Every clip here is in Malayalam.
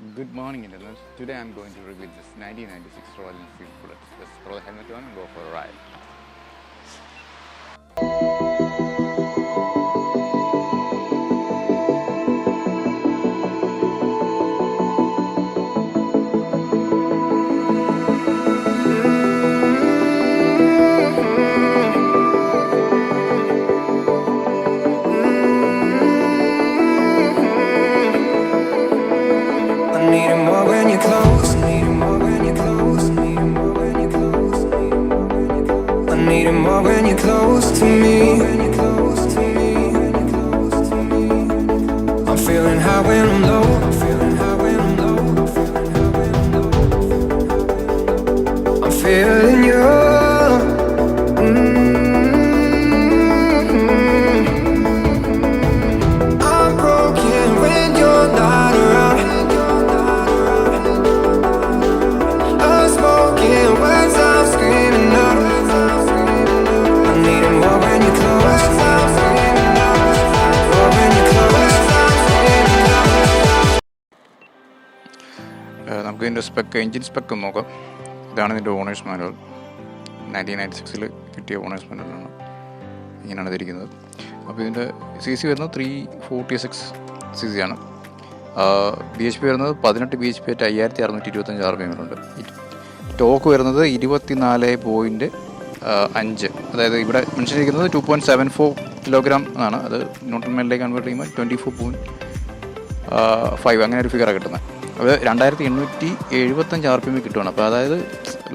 Good morning, Indians. Today I'm going to review this 1996 Royal Enfield Bullet. Let's throw the helmet on and go for a ride. More when you're close to me. I'm feeling high when I'm low. I'm feeling high when I'm low. I'm feeling you. I'm broken when you're not around. I'm smoking words, I'm screaming out. നമുക്ക് ഇതിൻ്റെ എൻജിൻ സ്പെക്ക് നോക്കാം. ഇതാണ് ഇതിൻ്റെ ഓണേഴ്സ് മാനുവൽ. 1996 കിട്ടിയ ഓണേഴ്സ് മാനുവലാണ്. ഇങ്ങനെയാണ് ഇതിരിക്കുന്നത്. അപ്പോൾ ഇതിൻ്റെ CC വരുന്നത് 346 CC ആണ്. BHP വരുന്നത് 18 BHP ആയിട്ട് 5625 RPM ഉണ്ട്. ടോക്ക് വരുന്നത് 24.5, അതായത് ഇവിടെ മെൻഷൻ ചെയ്തിരിക്കുന്നത് 2.74 കിലോഗ്രാം ആണ്. അത് ന്യൂട്ടൺ മൈലിലേക്ക് കൺവേർട്ട് ചെയ്യുമ്പോൾ 24.5 അങ്ങനെ ഒരു ഫിഗറാണ് കിട്ടുന്നത്. അത് 2875 RPM കിട്ടുകയാണ്. അപ്പോൾ അതായത്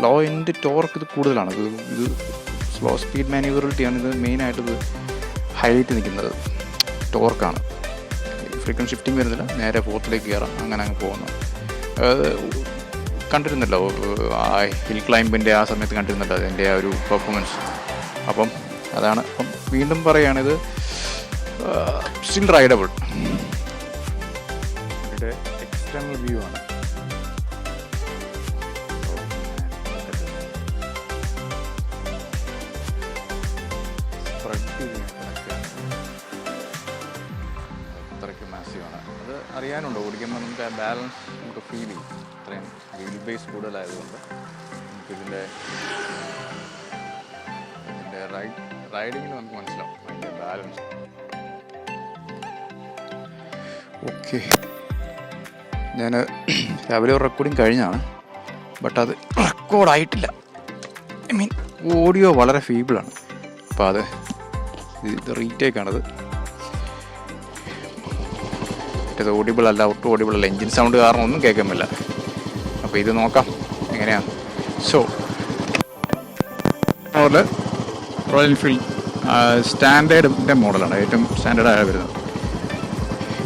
ലോ എൻഡ് ടോർക്ക് ഇത് കൂടുതലാണ്. ഇത് സ്ലോ സ്പീഡ് മാനുവറബിലിറ്റിയാണ് ഇത് മെയിനായിട്ട് ഇത് ഹൈലൈറ്റ് നിൽക്കുന്നത്. ടോർക്കാണ്. ഫ്രീക്വൻറ്റ് ഷിഫ്റ്റിംഗ് വരുന്നില്ല, നേരെ ഫോർത്തിലേക്ക് കയറാം, അങ്ങനെ അങ്ങ് പോകുന്നു. കണ്ടിരുന്നല്ലോ ആ ഹിൽ ക്ലൈമ്പിൻ്റെ ആ സമയത്ത് കണ്ടിരുന്നല്ലോ അതിൻ്റെ ആ ഒരു പെർഫോമൻസ്. അപ്പം അതാണ്. അപ്പം വീണ്ടും പറയുകയാണിത് സ്റ്റിൽ റൈഡബിൾ. ഇതിൻ്റെ എക്സ്റ്റേണൽ വ്യൂ ആണ്. അത്രയ്ക്ക് മാസീവാണ്. അത് അറിയാനുണ്ട്, ഓടിക്കുമ്പോൾ നമുക്ക് ആ ബാലൻസ് നമുക്ക് ഫീൽ ചെയ്യും. അത്രയും വീൽ ബേസ് കൂടുതലായതുകൊണ്ട് നമുക്കിതിൻ്റെ റൈഡിങ്ങിന് നമുക്ക് മനസ്സിലാവും അതിൻ്റെ ബാലൻസ്. ഓക്കെ, ഞാൻ രാവിലെ ഒരു റെക്കോർഡിങ് കഴിഞ്ഞാണ്, ബട്ട് അത് റെക്കോർഡായിട്ടില്ല. ഐ മീൻ ഓഡിയോ വളരെ ഫീബിളാണ്. അപ്പോൾ ഇത് റീടേക്കാണത്. മറ്റേത് ഓഡിബിൾ അല്ല, ഒട്ടും ഓഡിബിൾ അല്ല. എൻജിൻ സൗണ്ട് കാരണം ഒന്നും കേൾക്കാൻ പറ്റില്ല. അപ്പോൾ ഇത് നോക്കാം എങ്ങനെയാണ്. സോ മോഡല് റോയൽ എൻഫീൽഡ് സ്റ്റാൻഡേർഡിൻ്റെ മോഡലാണ്, ഏറ്റവും സ്റ്റാൻഡേർഡായ വരുന്നത്.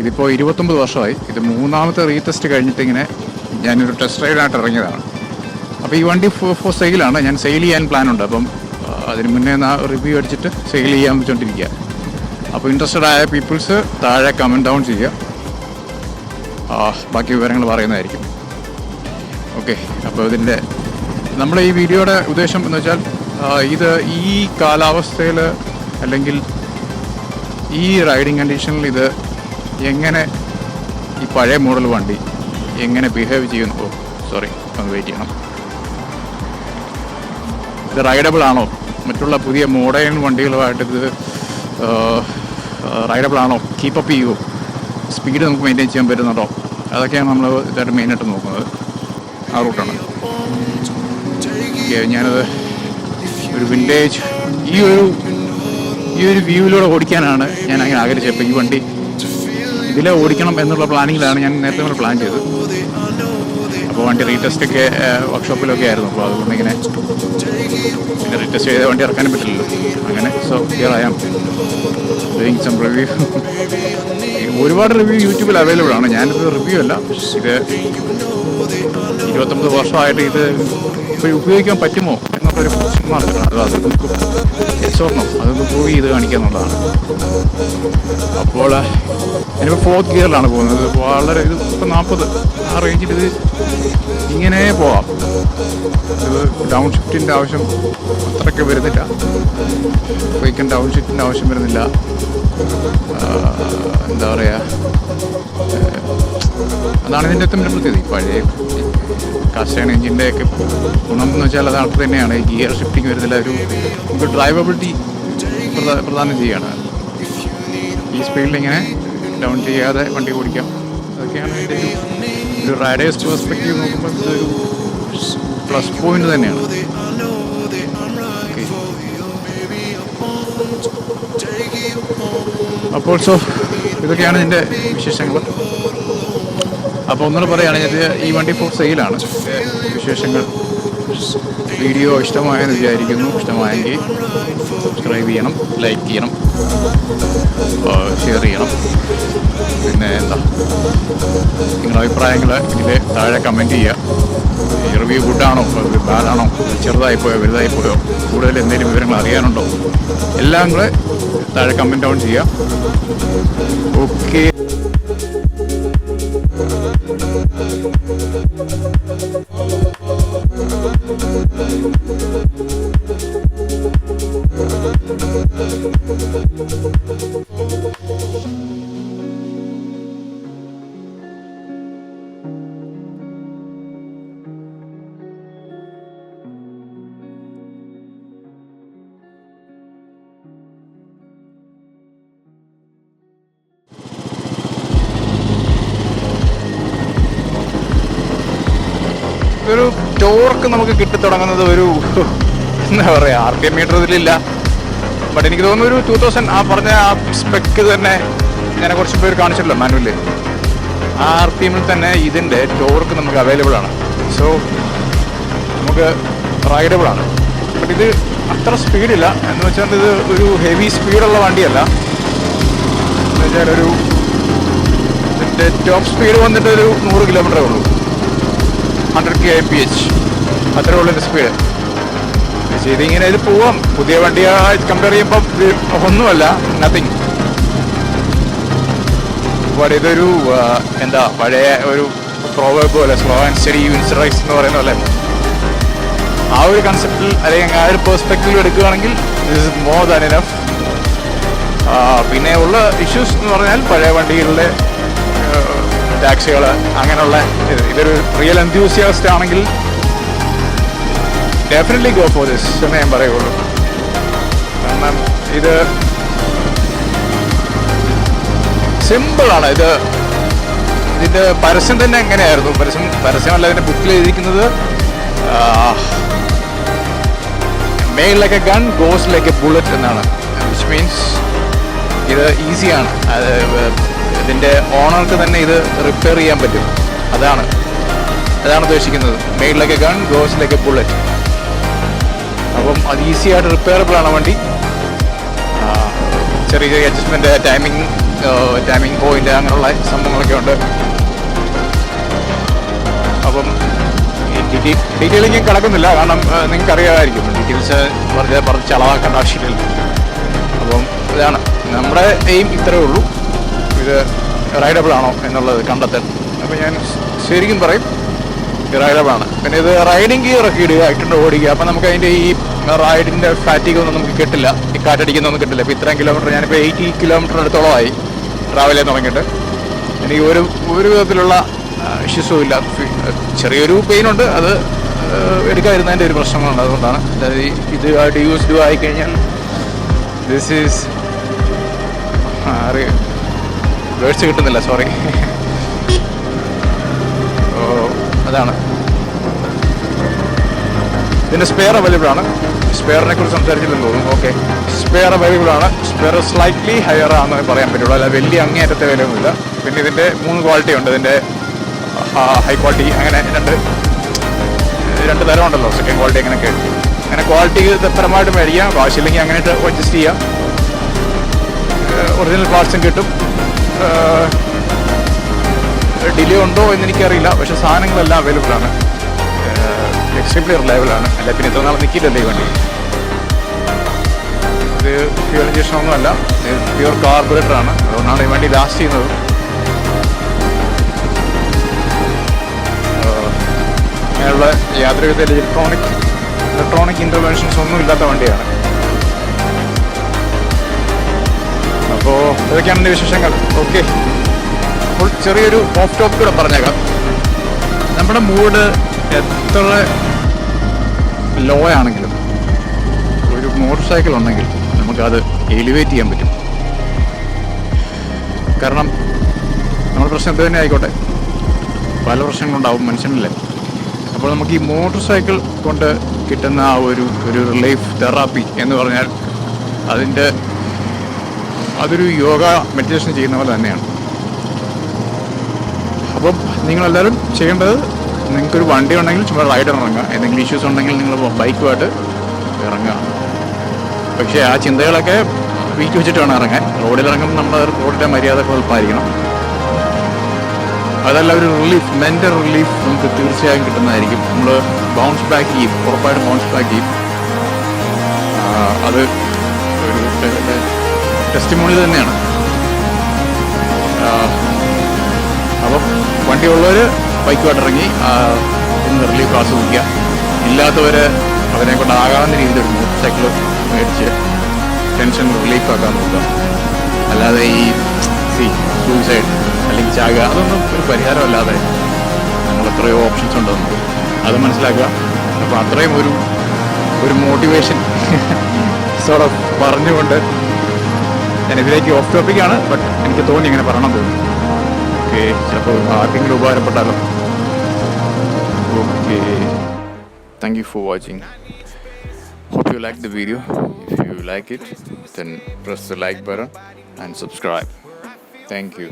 ഇതിപ്പോൾ 29 വർഷമായി. ഇത് 3ാമത്തെ റീടെസ്റ്റ് കഴിഞ്ഞിട്ട് ഇങ്ങനെ ഞാനൊരു ടെസ്റ്റ് റൈഡായിട്ട് ഇറങ്ങിയതാണ്. അപ്പോൾ ഈ വണ്ടി ഫോർ സെയിലാണ്. ഞാൻ സെയിൽ ചെയ്യാൻ പ്ലാനുണ്ട്. അപ്പം അതിന് മുന്നേ റിവ്യൂ അടിച്ചിട്ട് സെയിൽ ചെയ്യാൻ വെച്ചുകൊണ്ടിരിക്കുക. അപ്പോൾ ഇൻട്രസ്റ്റഡ് ആയ പീപ്പിൾസ് താഴെ കമൻറ്റ് ഡൗൺ ചെയ്യുക, ബാക്കി വിവരങ്ങൾ പറയുന്നതായിരിക്കും. ഓക്കെ, അപ്പോൾ ഇതിൻ്റെ നമ്മുടെ ഈ വീഡിയോയുടെ ഉദ്ദേശം എന്ന് വെച്ചാൽ ഇത് ഈ കാലാവസ്ഥയിൽ അല്ലെങ്കിൽ ഈ റൈഡിങ് കണ്ടീഷനിൽ ഇത് എങ്ങനെ ഈ പഴയ മോഡൽ വണ്ടി എങ്ങനെ ബിഹേവ് ചെയ്യുന്നു. സോറി, ഒന്ന് വെയിറ്റ് ചെയ്യണം. ഇത് റൈഡബിൾ ആണോ, മറ്റുള്ള പുതിയ മോഡേൺ വണ്ടികളുമായിട്ട് ഇത് റൈഡബിൾ ആണോ, കീപ്പപ്പ് ചെയ്യുമോ, സ്പീഡ് നമുക്ക് മെയിൻറ്റെയിൻ ചെയ്യാൻ പറ്റുന്നുണ്ടോ, അതൊക്കെയാണ് നമ്മൾ ഇതായിട്ട് മെയിനായിട്ട് നോക്കുന്നത്. ആ റൂട്ടാണ്. ഞാനത് ഒരു വിൻറ്റേജ് ഈ ഒരു വ്യൂവിലൂടെ ഓടിക്കാനാണ് ഞാൻ അങ്ങനെ ആഗ്രഹിച്ചത്. അപ്പോൾ ഈ വണ്ടി ഇതിലെ ഓടിക്കണം എന്നുള്ള പ്ലാനിങ്ങിലാണ് ഞാൻ നേരത്തെ നമ്മൾ പ്ലാൻ ചെയ്തത്. അപ്പോൾ വണ്ടി റീടെസ്റ്റൊക്കെ വർക്ക്ഷോപ്പിലൊക്കെ ആയിരുന്നു. അപ്പോൾ അതുകൊണ്ട് ഇങ്ങനെ പിന്നെ റീടെസ്റ്റ് ചെയ്ത വണ്ടി ഇറക്കാനും പറ്റില്ലല്ലോ. അങ്ങനെ so here I am doing some review. ഒരുപാട് റിവ്യൂ യൂട്യൂബിൽ അവൈലബിൾ ആണ്. ഞാനിത് റിവ്യൂ അല്ല, ഇത് 29 വർഷമായിട്ട് ഇത് ഇപ്പോൾ ഉപയോഗിക്കാൻ പറ്റുമോ എന്നൊരു ക്വസ്റ്റ്യൻ മാർക്കാണ്. അത് യെസോർണോ അതൊന്ന് പ്രൂവ് ചെയ്ത് കാണിക്കാന്നുള്ളതാണ്. അപ്പോൾ ഞാനിപ്പോൾ 4th ഗിയറിലാണ് പോകുന്നത്. വളരെ ഇത് ഇപ്പോൾ 40 ആ റേഞ്ചിൽ ഇത് ഇങ്ങനെ പോവാം. ഇത് ഡൗൺ ഷിഫ്റ്റിൻ്റെ ആവശ്യം അത്രയ്ക്ക് വരുന്നില്ല. ക്വിക്ക് ഡൗൺ ഷിഫ്റ്റിൻ്റെ ആവശ്യം വരുന്നില്ല. എന്താ പറയുക, അതാണ് ഇതിൻ്റെ ഏറ്റവും വലിയ പ്രത്യേകത. പഴയ കാസ്റ്റേൺ എഞ്ചിൻ്റെ ഒക്കെ ഗുണം എന്ന് വെച്ചാൽ അത് തന്നെയാണ്. ഗിയർ ഷിഫ്റ്റിംഗ് വരുന്നില്ല, ഒരു ഡ്രൈവബിലിറ്റി പ്രദാനം ചെയ്യുകയാണ്. ഈ സ്പീഡിൽ ഇങ്ങനെ ഡൗൺ ചെയ്യാതെ വണ്ടി ഓടിക്കാം. അതൊക്കെയാണ് ഇതിൻ്റെ ഒരു റൈഡേഴ്സ് പെർസ്പെക്റ്റീവ് നോക്കുമ്പോൾ ഇതൊരു പ്ലസ് പോയിന്റ് തന്നെയാണ്. അപ്പോൾ ഇതൊക്കെയാണ് ഇതിൻ്റെ വിശേഷങ്ങൾ. അപ്പോൾ ഒന്നുകൂടെ പറയുകയാണെങ്കിൽ ഈ വണ്ടി ഫോർ സെയിലാണ്. വിശേഷങ്ങൾ വീഡിയോ ഇഷ്ടമായെന്ന് വിചാരിക്കുന്നു. ഇഷ്ടമായെങ്കിൽ സബ്സ്ക്രൈബ് ചെയ്യണം, ലൈക്ക് ചെയ്യണം, ഷെയർ ചെയ്യണം. പിന്നെ എന്താ നിങ്ങളുടെ അഭിപ്രായങ്ങൾ ഇതിൽ താഴെ കമൻറ്റ് ചെയ്യുക. ഈ റിവ്യൂ ഗുഡാണോ, ബാഡാണോ, ചെറുതായിപ്പോയോ വലുതായിപ്പോയോ, കൂടുതൽ എന്തെങ്കിലും വിവരങ്ങൾ അറിയാനുണ്ടോ, എല്ലാം കൂടെ താഴെ കമൻറ്റ് ഡൗൺ ചെയ്യുക. ഓക്കെ. ഒരു ടോർക്ക് നമുക്ക് കിട്ടിത്തുടങ്ങുന്നത് ഒരു എന്താ പറയുക, RPM മീറ്റർ ഇതിലില്ല. ബട്ട് എനിക്ക് തോന്നുന്നു ഒരു 2000 ആ പറഞ്ഞ ആ സ്പെക്ക് തന്നെ ഞാൻ കുറച്ച് പേര് കാണിച്ചിട്ടില്ല മാനുവല്. ആ RPMൽ തന്നെ ഇതിൻ്റെ ടോർക്ക് നമുക്ക് അവൈലബിൾ ആണ്. സോ നമുക്ക് റൈഡബിൾ ആണ്. ബട്ട് ഇത് അത്ര സ്പീഡില്ല. എന്ന് വെച്ചാൽ ഇത് ഒരു ഹെവി സ്പീഡുള്ള വണ്ടിയല്ല. എന്ന് വെച്ചാൽ ഇതിൻ്റെ ടോപ്പ് സ്പീഡ് വന്നിട്ട് ഒരു 100 കിലോമീറ്ററേ ഉള്ളൂ. 100 kmph അത്രേ ഉള്ളൂ എൻ്റെ സ്പീഡ്. ഇതിങ്ങനെ ഇത് പോവാം. പുതിയ വണ്ടിയായി കമ്പയർ ചെയ്യുമ്പോൾ ഇത് ഒന്നുമല്ല, നത്തിങ്. ബട്ട് ഇതൊരു എന്താ പഴയ ഒരു പ്രോവർബ് പോലെ, slow and steady wins race എന്ന് പറയുന്ന പോലെ, ആ ഒരു കൺസെപ്റ്റിൽ അല്ലെങ്കിൽ ആ ഒരു പെർസ്പെക്റ്റീവ് എടുക്കുകയാണെങ്കിൽ this is more than enough. പിന്നെ ഉള്ള ഇഷ്യൂസ് എന്ന് പറഞ്ഞാൽ പഴയ വണ്ടികളിലെ ടാക്സികൾ അങ്ങനെയുള്ള ഇതൊരു റിയൽ എൻതൂസിയാസ്റ്റ് ആണെങ്കിൽ ഡെഫിനറ്റ്ലി ഗോ ഫോർ ദിസ് എന്ന് ഞാൻ പറയുള്ളൂ. കാരണം ഇത് സിമ്പിളാണ്. ഇതിൻ്റെ പരസ്യം തന്നെ എങ്ങനെയായിരുന്നു, പരസ്യമല്ല ഇതിൻ്റെ ബുക്കിൽ എഴുതിയിരിക്കുന്നത് made like A gun goes like A bullet എന്നാണ്. വിച്ച് മീൻസ് ഇത് ഈസിയാണ്. ഇതിൻ്റെ ഓണർക്ക് തന്നെ ഇത് റിപ്പയർ ചെയ്യാൻ പറ്റും. അതാണ് ഉദ്ദേശിക്കുന്നത്. Made like A gun goes like A bullet. അപ്പം അത് ഈസി ആയിട്ട് റിപ്പയറബിൾ ആണ് വണ്ടി. ചെറിയ ചെറിയ അഡ്ജസ്റ്റ്മെൻറ്റ്, ടൈമിംഗ് പോയിന്റ് അങ്ങനെയുള്ള സംഭവങ്ങളൊക്കെ ഉണ്ട്. അപ്പം ഡീറ്റെയിലിംഗ് കിടക്കുന്നില്ല, കാരണം നിങ്ങൾക്ക് അറിയാമായിരിക്കും. ഡീറ്റെയിൽസ് പറഞ്ഞ് ചളവാക്കേണ്ട ആവശ്യമില്ല. അപ്പം ഇതാണ് നമ്മുടെ എയിം, ഇത്രയേ ഉള്ളൂ. ഇത് റൈഡബിൾ ആണോ എന്നുള്ളത് കണ്ടെത്താൻ. അപ്പോൾ ഞാൻ ശരിക്കും പറയും ഇത് റൈഡബിൾ ആണ്. പിന്നെ ഇത് റൈഡിങ് ഗിയറൊക്കെ ഇടുക, ഇട്ടുണ്ട് ഓടിക്കുക. അപ്പം നമുക്ക് അതിൻ്റെ ഈ റൈഡിൻ്റെ ഫാറ്റിക്കൊന്നും നമുക്ക് കിട്ടില്ല, ഈ കാറ്റടിക്കുന്നൊന്നും കിട്ടില്ല. ഇപ്പോൾ ഇത്രയും കിലോമീറ്റർ, ഞാനിപ്പോൾ 80 കിലോമീറ്റർ അടുത്തോളമായി ട്രാവൽ ചെയ്യാൻ തുടങ്ങിയിട്ട്. എനിക്ക് ഒരു വിധത്തിലുള്ള ഇഷ്യൂസും ഇല്ല. ചെറിയൊരു പെയിനുണ്ട്, അത് എടുക്കാതിരുന്നതിൻ്റെ ഒരു പ്രശ്നങ്ങളുണ്ട്. അതുകൊണ്ടാണ് ഇത് യൂസ്ഡ് ആയിക്കഴിഞ്ഞാൽ ദിസ് ഈസ് വേർഡ്സ് കിട്ടുന്നില്ല, സോറി. അതാണ് ഇതിൻ്റെ സ്പെയർ അവൈലബിൾ ആണ്. സ്പെയറിനെ കുറിച്ച് സംസാരിച്ചില്ലെന്ന് തോന്നുന്നു. ഓക്കെ, സ്പെയർ അവൈലബിൾ ആണ്. സ്പെയർ സ്ലൈറ്റ്ലി ഹയർ ആണെന്ന് പറയാൻ പറ്റുള്ളൂ, അല്ല വലിയ അങ്ങേയറ്റത്തെ വിലയൊന്നുമില്ല. പിന്നെ ഇതിൻ്റെ 3 ക്വാളിറ്റി ഉണ്ട്. ഇതിൻ്റെ ഹൈ ക്വാളിറ്റി, അങ്ങനെ രണ്ട് തരമുണ്ടല്ലോ, സെക്കൻഡ് ക്വാളിറ്റി അങ്ങനെയൊക്കെ. അങ്ങനെ ക്വാളിറ്റി പരമായിട്ട് മേടിക്കാം. കാശില്ലെങ്കിൽ അങ്ങനെ അഡ്ജസ്റ്റ് ചെയ്യാം. ഒറിജിനൽ പാർട്സും കിട്ടും. ഡിലേ ഉണ്ടോ എന്നെനിക്കറിയില്ല, പക്ഷെ സാധനങ്ങളെല്ലാം അവൈലബിൾ ആണ്. എക്സ്ട്രീംലി റിലയബിൾ ആണ്. അല്ല പിന്നെ ഇത്ര നാൾ നിൽക്കില്ലല്ലേ ഈ വണ്ടി. ഇത് ഫ്യൂൽ ഇഞ്ചക്ഷൻ ഒന്നുമല്ല, ഇത് പ്യൂർ കാർബറേറ്റർ ആണ്. അതുകൊണ്ടാണ് ഈ വണ്ടി ലാസ്റ്റ് ചെയ്യുന്നത്. അങ്ങനെയുള്ള യാതൊരു വിധ ഇലക്ട്രോണിക് ഇൻ്റർവെൻഷൻസ് ഒന്നും ഇല്ലാത്ത വണ്ടിയാണ്. അപ്പോൾ ഇതൊക്കെയാണ് എൻ്റെ വിശേഷങ്ങൾ. ഓക്കെ. അപ്പോൾ ചെറിയൊരു ഓഫ് ടോപ്പ് കൂടെ പറഞ്ഞേക്കാം. നമ്മുടെ മൂഡ് എത്ര ലോ ആണെങ്കിലും ഒരു മോട്ടോർ സൈക്കിൾ ഉണ്ടെങ്കിൽ നമുക്കത് എലിവേറ്റ് ചെയ്യാൻ പറ്റും. കാരണം നമ്മുടെ പ്രശ്നം എന്ത് തന്നെ ആയിക്കോട്ടെ, പല പ്രശ്നങ്ങളുണ്ടാവും മനുഷ്യനിലെ. അപ്പോൾ നമുക്ക് ഈ മോട്ടോർ സൈക്കിൾ കൊണ്ട് കിട്ടുന്ന ആ ഒരു റിലീഫ് തെറാപ്പി എന്ന് പറഞ്ഞാൽ അതൊരു യോഗ മെഡിറ്റേഷൻ ചെയ്യുന്ന പോലെ തന്നെയാണ്. അപ്പം നിങ്ങളെല്ലാവരും ചെയ്യേണ്ടത്, നിങ്ങൾക്കൊരു വണ്ടി ഉണ്ടെങ്കിൽ ചുമ്മാ റൈഡ് ഇറങ്ങുക. എന്തെങ്കിലും ഇഷ്യൂസ് ഉണ്ടെങ്കിൽ നിങ്ങൾ ബൈക്കുമായിട്ട് ഇറങ്ങുക. പക്ഷേ ആ ചിന്തകളൊക്കെ വീട്ടിൽ വെച്ചിട്ട് വേണം ഇറങ്ങാൻ. റോഡിൽ ഇറങ്ങുമ്പോൾ നമ്മൾ റോഡിൻ്റെ മര്യാദകൾ പാലിക്കണം. അതല്ല, ഒരു റിലീഫ്, മെൻ്റൽ റിലീഫ് നമുക്ക് തീർച്ചയായും കിട്ടുന്നതായിരിക്കും. നമ്മൾ ബൗൺസ് ബാക്ക് ചെയ്യും, ഉറപ്പായിട്ട് ബൗൺസ് ബാക്ക് ചെയ്യും. അത് ഒരു ടെസ്റ്റിമോണി തന്നെയാണ്. അപ്പം വണ്ടിയുള്ളവർ ബൈക്കുമായിട്ട് ഇറങ്ങി ഒന്ന് റിലീഫ് ആസ്വദിക്കുക. ഇല്ലാത്തവർ അവരെ കൊണ്ട് ആകാവുന്ന രീതിയിൽ ഒരു മോട്ടോർ സൈക്കിൾ മേടിച്ച് ടെൻഷൻ റിലീഫ് ആക്കാൻ നോക്കുക. അല്ലാതെ ഈ സൂയിസൈഡ് അല്ലെങ്കിൽ ചാകുക, അതൊന്നും ഒരു പരിഹാരമല്ലാതെ നമ്മൾ എത്രയോ ഓപ്ഷൻസ് ഉണ്ട് നമുക്ക്, അത് മനസ്സിലാക്കുക. അപ്പോൾ അത്രയും ഒരു മോട്ടിവേഷൻ സോർട്ട് ഓഫ് പറഞ്ഞുകൊണ്ട് ഞാനിതിലേക്ക് ഓഫ് ടോപ്പിക്കാണ്. ബട്ട് എനിക്ക് തോന്നി ഇങ്ങനെ പറയണം തോന്നി. ഓക്കെ, ചിലപ്പോൾ ആർക്കെങ്കിലും ഉപകാരപ്പെട്ടാലോ. Okay, thank you for watching. Hope you like the video. If you like it, then press the like button and subscribe. Thank you.